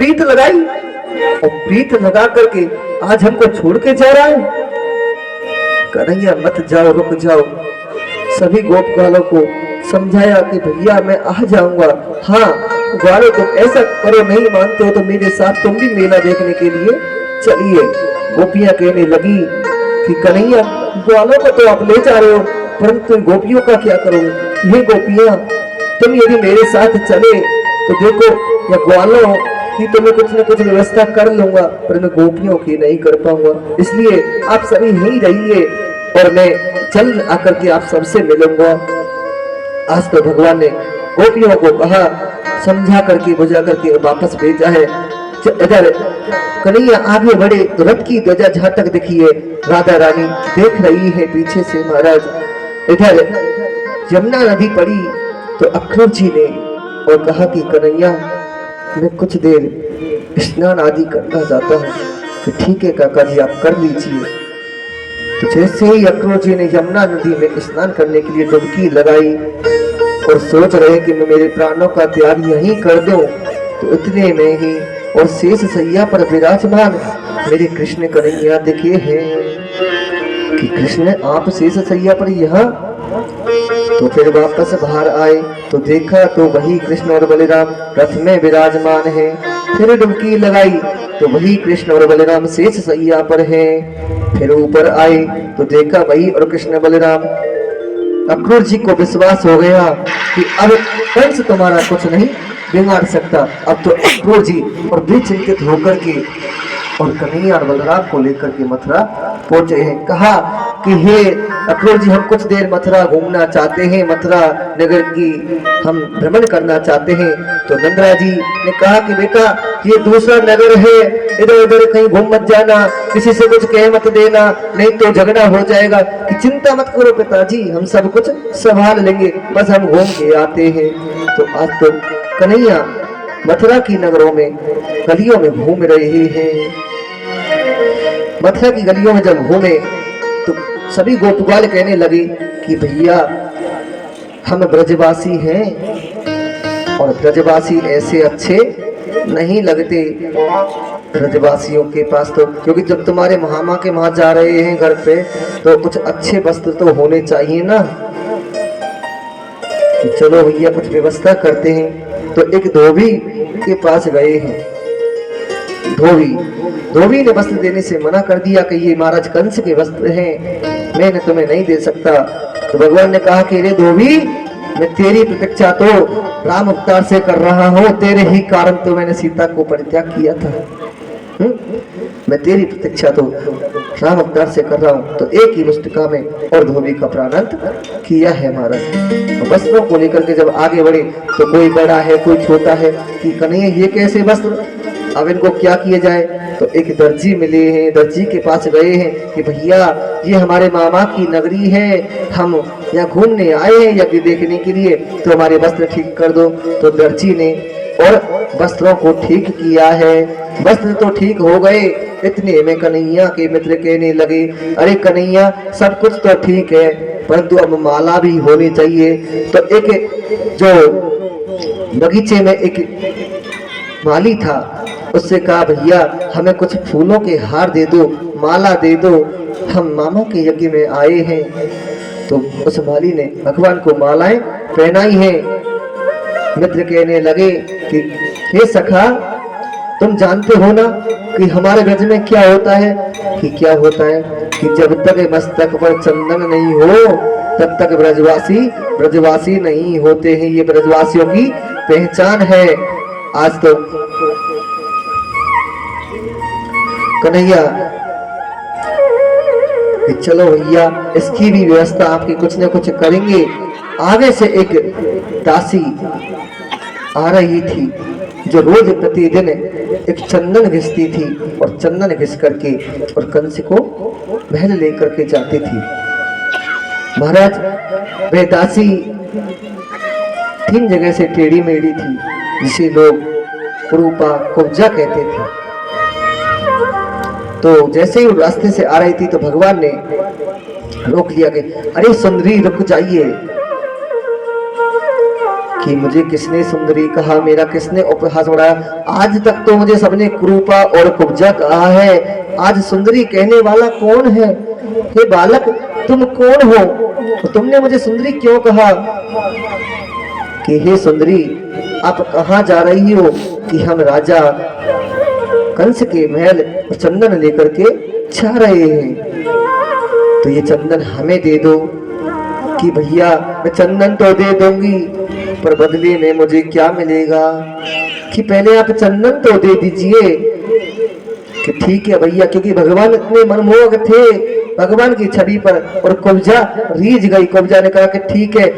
प्रीत लगाई और प्रीत लगा करके आज हमको छोड़ के जा रहा है। कन्हैया मत जाओ, रुक जाओ। सभी गोप ग्वालों को समझाया कि भैया मैं आ जाऊंगा। हाँ ग्वालों तुम ऐसा करो, नहीं मानते हो तो मेरे साथ तुम भी मेला देखने के लिए चलिए। गोपियां कहने लगी कि कन्हैया ग्वालों को तो आप ले जा रहे हो, परंतु गोपियों का क्या करोगे? ये गोपियां तुम यदि मेरे साथ चले तो देखो या ग्वालों की तो मैं कुछ न कुछ व्यवस्था कर लूंगा, पर मैं गोपियों की नहीं कर पाऊंगा। इसलिए आप सभी यहीं रहिए और मैं जल्द आकर के आप सबसे मिलूंगा। आज तो भगवान ने गोपियों को कहा, समझा करके बुझा करके वापस भेजा है। इधर कन्हैया आगे बढ़े तो रथ की ध्वजा जहां तक दिखी है, राधा रानी देख रही है पीछे से महाराज। इधर यमुना नदी पड़ी तो अक्रूर जी ने और कहा कि कन्हैया मैं कुछ देर स्नान आदि करना चाहता हूँ। तो ठीक है काका जी आप कर लीजिए। तो जैसे ही अक्रूर जी ने यमुना नदी में स्नान करने के लिए डुबकी लगाई और सोच रहे कि मैं मेरे प्राणों का त्याग यहीं कर दूं, तो इतने में ही और शेष सैया पर विराजमान मेरे कृष्ण कन्हैया दिखे हैं कि कृष्ण आप शेष सैया पर यहाँ। तो फिर वापस बाहर आए तो देखा तो वही कृष्ण और बलराम रथ में विराजमान है। फिर डुबकी लगाई तो वही कृष्ण और बलराम शेष सैया पर है। फिर ऊपर आए तो देखा वही और कृष्ण बलराम। अक्रूर जी को विश्वास हो गया कि अब कंस तुम्हारा कुछ नहीं बिगाड़ सकता। अब तो अक्रूर जी और भी चिंतित होकर के और कन्हैया और बलराम को लेकर के मथुरा पहुंचे हैं। कहा कि हे अक्रूर जी हम कुछ देर मथुरा घूमना चाहते हैं, मथुरा नगर की हम भ्रमण करना चाहते हैं। तो नंदराज जी ने कहा कि बेटा ये दूसरा नगर है, इधर उधर कहीं घूम मत जाना, किसी से कुछ कह मत देना, नहीं तो झगड़ा हो जाएगा। कि चिंता मत करो पिताजी हम सब कुछ संभाल लेंगे, बस हम घूम के आते हैं। तो आज तो कन्हैया मथुरा की नगरों में गलियों में घूम रहे हैं। मथुरा की गलियों में जब घूमे तो सभी गोपवाल कहने लगे कि भैया हम ब्रजवासी हैं और ब्रजवासी ऐसे अच्छे नहीं लगते ब्रजवासियों के पास। तो क्योंकि जब तुम्हारे मामा के वहां जा रहे हैं घर पे तो कुछ अच्छे वस्त्र तो होने चाहिए ना। कि चलो भैया कुछ व्यवस्था करते हैं। तो एक धोबी के पास गए हैं। धोबी ने वस्त्र देने से मना कर दिया कि ये महाराज कंस के वस्त्र हैं, मैं तुम्हें नहीं दे सकता। तो भगवान ने कहा कि रे धोबी मैं तेरी प्रतीक्षा तो राम अवतार से कर रहा हूँ, तेरे ही कारण तो मैंने सीता को परित्याग किया था। मैं तेरी प्रतीक्षा तो राम अवतार से कर रहा हूँ। तो एक ही मुष्टिका में और धोबी का प्राणांत किया है महाराज। तो वस्त्रों को लेकर के जब आगे बढ़े तो कोई बड़ा है कोई छोटा है कि कन्हैया ये कैसे वस्त्र, अब इनको क्या किया जाए। तो एक दर्जी मिले हैं, दर्जी के पास गए हैं कि भैया ये हमारे मामा की नगरी है, हम यहाँ घूमने आए हैं यज्ञ देखने के लिए, तो हमारे वस्त्र ठीक कर दो। तो दर्जी ने और वस्त्रों को ठीक किया है। वस्त्र तो ठीक हो गए, इतने में कन्हैया के मित्र कहने लगे अरे कन्हैया सब कुछ तो ठीक है परंतु अब माला भी होनी चाहिए। तो एक जो बगीचे में एक माली था उससे कहा भैया हमें कुछ फूलों के हार दे दो, माला दे दो, हम मामा के यज्ञ में आए हैं। तो उस माली ने भगवान को मालाएं पहनाई हैं। मित्र कहने लगे कि हे सखा तुम जानते हो ना कि हमारे ब्रज में क्या होता है। कि क्या होता है कि जब तक मस्तक पर चंदन नहीं हो तब तक ब्रजवासी नहीं होते हैं, ये ब्रजवासियों की पहचान है। आज तो कन्हैया चलो भैया इसकी भी व्यवस्था आपकी कुछ न कुछ करेंगे। आगे से एक दासी आ रही थी जो रोज प्रतिदिन एक चंदन घिसती थी और चंदन घिस करके और कंस को महल लेकर के जाती थी। महाराज वह दासी 3 जगह से टेढ़ी मेढ़ी थी जिसे लोग कुरूपा कुब्जा कहते थे। तो जैसे ही वो रास्ते से आ रही थी तो भगवान ने रोक लिया कि अरे सुंदरी रुक जाइए। कि मुझे किसने सुंदरी कहा, मेरा किसने उपहास उड़ाया। आज तक तो मुझे सबने क्रूपा और कुब्जा कहा है, आज सुंदरी कहने वाला कौन है? हे बालक, तुम कौन हो? तो तुमने मुझे सुंदरी क्यों कहा? कि हे सुंदरी, आप कहाँ जा रही हो? कि हम राजा कंस के महल चंदन लेकर के जा रहे हैं, तो ये चंदन हमें दे दो। कि भैया मैं चंदन तो दे दूंगी, पर बदले में मुझे क्या मिलेगा? कि पहले आप चंदन तो दे दीजिए। कि ठीक है भैया, क्योंकि भगवान इतने मनमोहक थे भगवान की छवि पर, और कुब्जा रीझ गई। कुब्जा ने कहा कि ठीक है,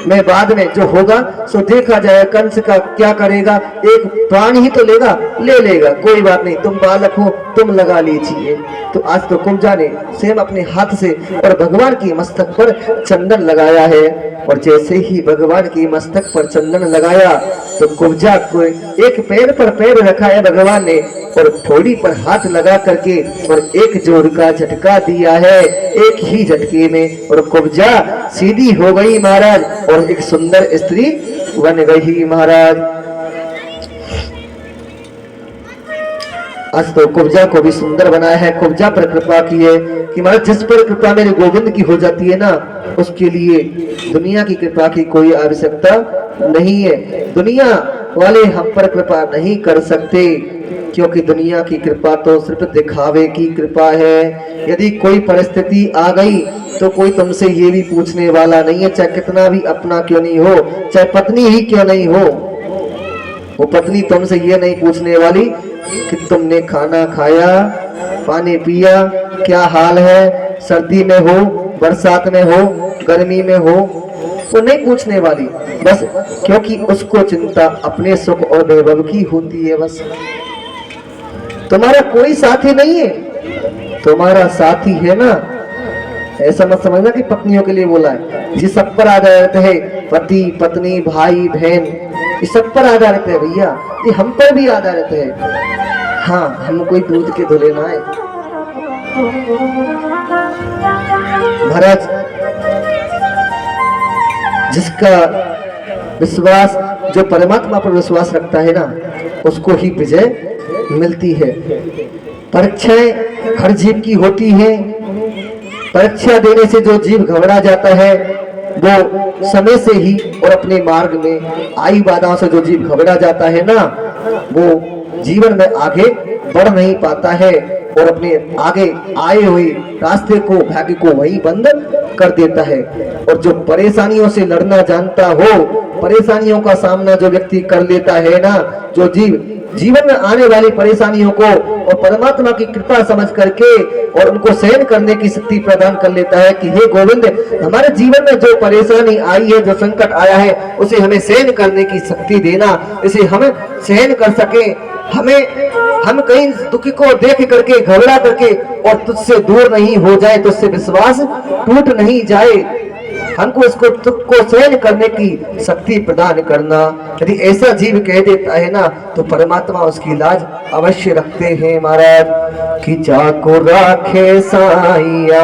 मैं बाद में जो होगा सो देखा जाए, कंस का क्या करेगा, एक प्राण ही तो लेगा, ले लेगा, कोई बात नहीं, तुम बालक हो, तुम लगा लीजिए। तो आज तो कुब्जा ने स्वयं अपने हाथ से और भगवान की मस्तक पर चंदन लगाया है। और जैसे ही भगवान की मस्तक पर चंदन लगाया तो कुब्जा को एक पैर पर पैर रखा है भगवान ने, और थोड़ी पर हाथ लगा करके और एक जोर का झटका दिया है, एक ही झटके में, और कुब्जा सीधी हो गई महाराज, और एक सुंदर स्त्री बन गई महाराज। आज तो कुब्जा को भी सुंदर बनाया है, कुब्जा पर कृपा की है कि महाराज जिस पर कृपा मेरे गोविंद की हो जाती है ना, उसके लिए दुनिया की कृपा की कोई आवश्यकता नहीं है। दुनिया वाले हम पर कृपा नहीं कर सकते, क्योंकि दुनिया की कृपा तो सिर्फ दिखावे की कृपा है। यदि कोई परिस्थिति आ गई तो कोई तुमसे ये भी पूछने वाला नहीं है, चाहे कितना भी अपना क्यों नहीं हो, चाहे पत्नी ही क्यों नहीं हो, वो पत्नी तुमसे ये नहीं पूछने वाली कि तुमने खाना खाया, पानी पिया, क्या हाल है, सर्दी में हो, बरसात में हो, गर्मी में हो, वो नहीं पूछने वाली, बस क्योंकि उसको चिंता अपने सुख और वैभव की होती है। बस तुम्हारा कोई साथी नहीं है, तुम्हारा साथी है ना। ऐसा मत समझना कि पत्नियों के लिए बोला है, ये सब पर आधारित है, पति पत्नी भाई बहन ये सब पर आधारित है भैया, ये हम पर भी आधारित है। हाँ, हम कोई दूध के धुले ना है महाराज। जिसका विश्वास, जो परमात्मा पर विश्वास रखता है ना, उसको ही विजय मिलती है। परीक्षाएं हर जीव की होती है, परीक्षा देने से जो जीव घबरा जाता है वो समय से ही, और अपने मार्ग में आई बाधाओं से जो जीव घबरा जाता है ना, वो जीवन में आगे बढ़ नहीं पाता है, और अपने आगे आए हुए रास्ते को, भाग्य को वही बंद कर देता है। और जो परेशानियों से लड़ना जानता हो, परेशानियों का सामना जो व्यक्ति कर लेता है ना, जो जीवन में आने वाली परेशानियों को और परमात्मा की कृपा समझ करके और उनको सहन करने की शक्ति प्रदान कर लेता है कि हे गोविंद, हमारे जीवन में जो परेशानी आई है, जो संकट आया है, उसे हमें सहन करने की शक्ति देना, इसे हम सहन कर सके। हम कहीं दुखी को देख करके घबरा करके और तुझसे दूर नहीं हो जाए, तुझसे विश्वास टूट नहीं जाए, हमको इसको दुख को सहन करने की शक्ति प्रदान करना। यदि ऐसा जीव कह देता है ना, तो परमात्मा उसकी लाज अवश्य रखते हैं महाराज। कि जाको राखे साइया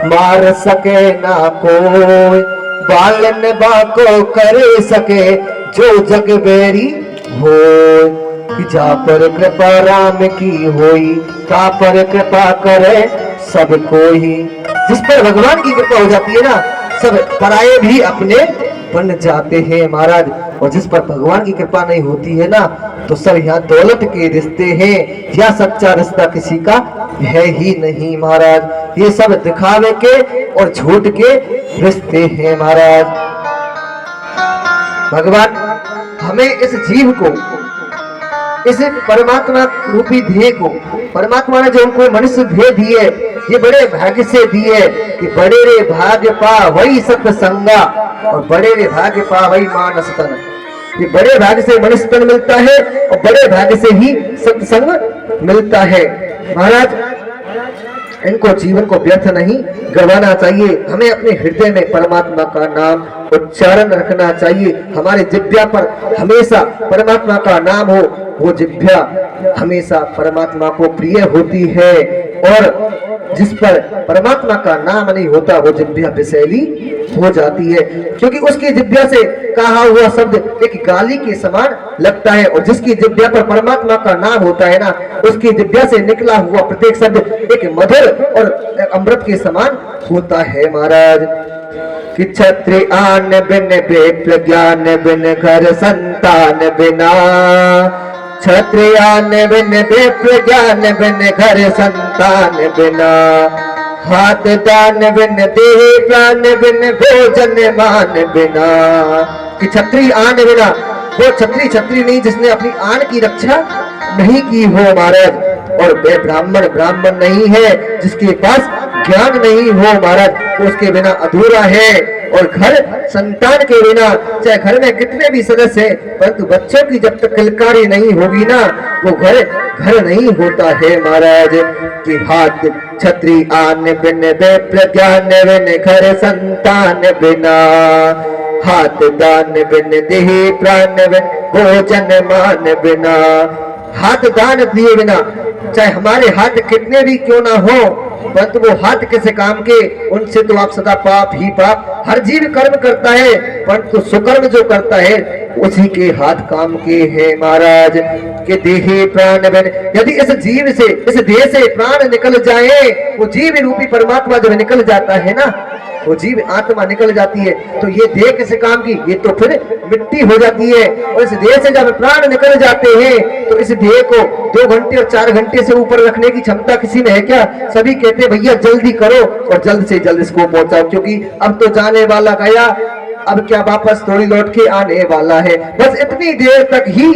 मार सके ना कोई, बालन बाको करे सके जो जग बेरी हो। जा पर कृपा राम की होई, का पर कृपा करे सब कोई। जिस पर भगवान की कृपा हो जाती है ना, सब पराये भी अपने बन जाते हैं महाराज। और जिस पर भगवान की कृपा नहीं होती है ना, तो सब यहाँ दौलत के रिश्ते हैं, या सच्चा रिश्ता किसी का है ही नहीं महाराज। ये सब दिखावे के और झूठ के रिश्ते हैं महाराज। भगवान हमें इस जीव को, इस परमात्मा रूपी ध्येय को, परमात्मा ने जो हमको मनुष्य ध्येय दिए, ये बड़े भाग्य से दिए कि बड़े रे भाग्य पा वही सत्संगा, और बड़े रे भाग्य पा वही मानस तन। ये बड़े भाग्य से मनुष्य तन मिलता है, और बड़े भाग्य से ही सत्संग मिलता है महाराज। इनको जीवन को व्यर्थ नहीं गंवाना चाहिए। हमें अपने हृदय में परमात्मा का नाम उच्चारण रखना चाहिए। हमारे जिह्वा पर हमेशा परमात्मा का नाम हो, वो जिह्वा हमेशा परमात्मा को प्रिय होती है, और जिस पर परमात्मा का नाम नहीं होता वो जिह्वा विषैली हो जाती है, क्योंकि उसकी जिह्वा से कहा हुआ शब्द एक गाली के समान लगता है, और जिसकी जिह्वा पर परमात्मा का नाम होता है ना, उसकी जिह्वा से निकला हुआ प्रत्येक शब्द एक मधुर और अमृत के समान होता है महाराज। कि क्षत्रियान बिन विप्र ज्ञान बिन घर संतान बिना, क्षत्रियान बिन विप्र ज्ञान बिन घर संतान बिना, हाथ दान बिन देह प्राण बिन भोजन मान बिना। कि क्षत्रिय आन बिना, वो क्षत्रिय क्षत्रिय नहीं जिसने अपनी आन की रक्षा नहीं की हो महाराज, और वह ब्राह्मण ब्राह्मण नहीं है जिसके पास ज्ञान नहीं हो महाराज, उसके बिना अधूरा है। और घर संतान के बिना, चाहे घर में कितने भी सदस्य हैं, परंतु बच्चों की जब तक किलकारी नहीं होगी ना, वो घर घर नहीं होता है महाराज। कि हाथ छत्री आन बिन विप्र ज्ञान बिन घर संतान बिना, हाथ दान बिन देह प्राण बिन भोजन मान बिना। हाथ दान दिए बिना, चाहे हमारे हाथ कितने भी क्यों ना हो, परंतु वो हाथ कैसे काम के, उनसे तो आप सदा पाप ही पाप। हर जीव कर्म करता है, परंतु सुकर्म जो करता है उसी के हाथ काम के हैं महाराज। के देहे प्राण बिन, यदि इस जीव से, इस देह से प्राण निकल जाए, वो जीव रूपी परमात्मा जब निकल जाता है ना, वो जीव आत्मा निकल जाती है, तो ये देह किस काम की, ये तो फिर मिट्टी हो जाती है। और इस देह से जब प्राण निकल जाते हैं, तो इस देह को 2 घंटे और 4 घंटे से ऊपर रखने की क्षमता किसी में है क्या? सभी कहते हैं भैया जल्दी करो और जल्द से जल्द इसको पहुंचाओ, क्योंकि अब तो जाने वाला गया, अब क्या वापस थोड़ी लौट के आने वाला है। बस इतनी देर तक ही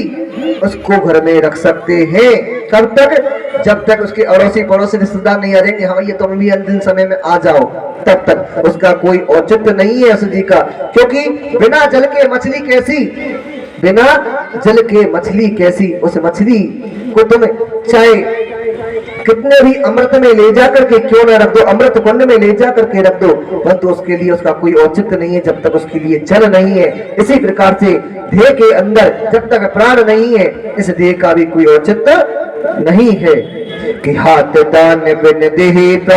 उसको घर में रख सकते हैं। कब तक? जब तक उसके अड़ोसी पड़ोसी रिश्तेदार नहीं आ जाएंगे, हाँ ये तुम भी अंतिम समय में आ जाओ, तब तक उसका कोई औचित्य नहीं है उस जी का। क्योंकि बिना जल के मछली कैसी, बिना जल के मछली कैसी। उस मछली को तुम चाहे कितने भी अमृत में ले जा करके क्यों ना रख दो, अमृत कुंड में ले जा करके रख दो, परंतु उसके लिए उसका कोई औचित्य नहीं है जब तक उसके लिए जल नहीं है। इसी प्रकार से देह के अंदर जब तक प्राण नहीं है, इस देह का भी कोई औचित्य नहीं है। कि हाथ दान बिन देह